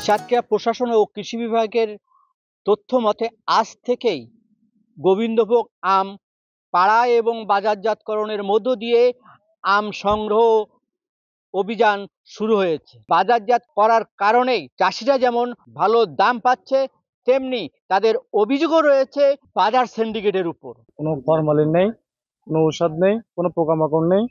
সাতক্ষীরা প্রশাসন ও কৃষি বিভাগের তথ্য মতে আজ থেকেই গোবিন্দভোগ আম পাড়া এবং বাজারজাতকরণের মধ্য দিয়ে আম সংগ্রহ অভিযান শুরু হয়েছে। বাজারজাত করার কারণেই চাষিরা যেমন ভালো দাম পাচ্ছে, তেমনি তাদের অভিযোগও রয়েছে বাজার সিন্ডিকেটের উপর। কোনো ফরমালিন নেই, কোনো ঔষধ নেই, কোনো পোকামাকড় নেই,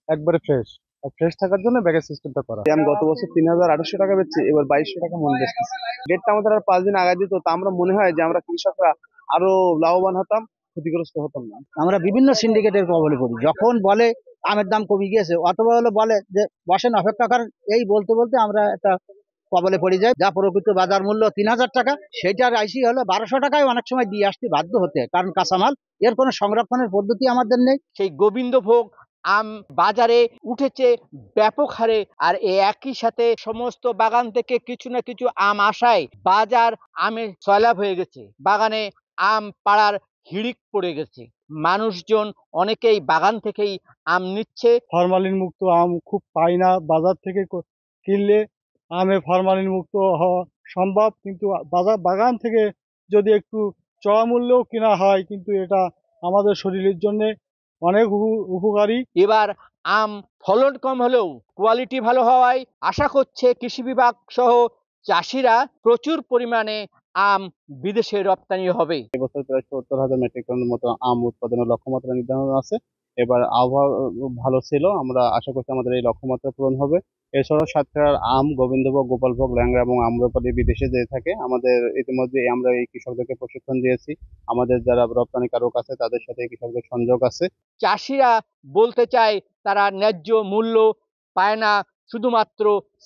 একবারে ফ্রেশ। আর ফ্রেশ থাকার জন্য ব্যাগের সিস্টেমটা করা। আমি গত বছর ৩,৮০০ টাকা বেচছি, এবার ২২০০ টাকা মন বেচতেছি। ডেটটা আমাদের আর ৫ দিন আগে দিত, তা আমরা মনে হয় যে আমরা কৃষকরা আরো লাভবান হতাম, ক্ষতিগ্রস্ত হতাম না। আমরা বিভিন্ন সিন্ডিকেটের কবলে পড়ি। যখন বলে আমের দাম কমে গিয়েছে, অথবা হলো বলে যে বসেন অপেক্ষা করেন, এই বলতে বলতে আমরা একটা কবলে পড়ে যাই। যা প্রকৃত বাজার মূল্য ৩,০০০ টাকা, সেটার আইসি হলো ১২০০ টাকায় অনেক সময় দিয়ে আসতে বাধ্য হতে, কারণ কাঁচামাল এর কোনো সংরক্ষণের পদ্ধতি আমাদের নেই। সেই গোবিন্দভোগ আম বাজারে উঠেছে ব্যাপক হারে, আর একই সাথে সমস্ত বাগান থেকে কিছু না কিছু আম আসায় বাজার আমে সয়লাব হয়ে গেছে। বাগানে আম পাড়ার হিড়িক পড়ে গেছে। মানুষজন অনেকেই বাগান থেকেই আম নিচ্ছে। ফরমালিন মুক্ত আম খুব পাই না, বাজার থেকে কিনলে আমে ফরমালিন মুক্ত হওয়া সম্ভব, কিন্তু বাগান থেকে যদি একটু চড়া মূল্যেও কেনা হয়, কিন্তু এটা আমাদের শরীরের জন্য অনেক উপকারী। এবার আম ফলন কম হলেও কোয়ালিটি ভালো হওয়ায় আশা করছে কৃষি বিভাগ সহ চাষিরা প্রচুর পরিমাণে আম বিদেশে রপ্তানি হবে। এবছর প্রায় ৭০,০০০ মেট্রিক টনের মতো আম উৎপাদনের লক্ষ্যমাত্রা নির্ধারণ আছে। এবার আবহাওয়া ভালো ছিল, আমরা আশা করছি আমাদের এই লক্ষ্যমাত্রা পূরণ হবে। এছাড়াও সাতক্ষীরার আম, গোবিন্দভোগ, গোপালভোগ, ল্যাংড়া এবং আম্রপালি বিদেশে যেয়ে থাকে। আমাদের ইতিমধ্যে আমরা এই কৃষকদেরকে প্রশিক্ষণ দিয়েছি। আমাদের যারা রপ্তানিকারক আছে তাদের সাথে এই কৃষকদের সংযোগ আছে। চাষিরা বলতে চায় তারা ন্যায্য মূল্য পায় না শুধুমাত্র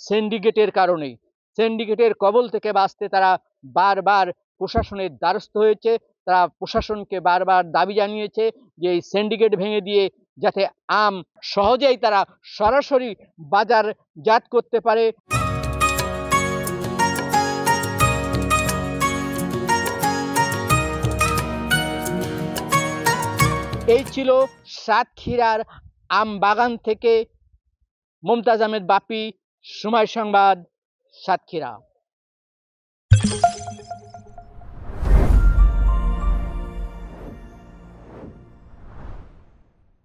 সিন্ডিকেটের কারণেই। সিন্ডিকেটের কবল থেকে বাঁচতে তারা বারবার প্রশাসনের দ্বারস্থ হয়েছে। তারা প্রশাসনকে বারবার দাবি জানিয়েছে যে এই সিন্ডিকেট ভেঙে দিয়ে যাতে আম সহজেই তারা সরাসরি বাজারজাত করতে পারে। এই ছিল সাতক্ষীরার আম বাগান থেকে মুমতাজ আহমেদ বাপি, সময় সংবাদ, সাতক্ষীরা।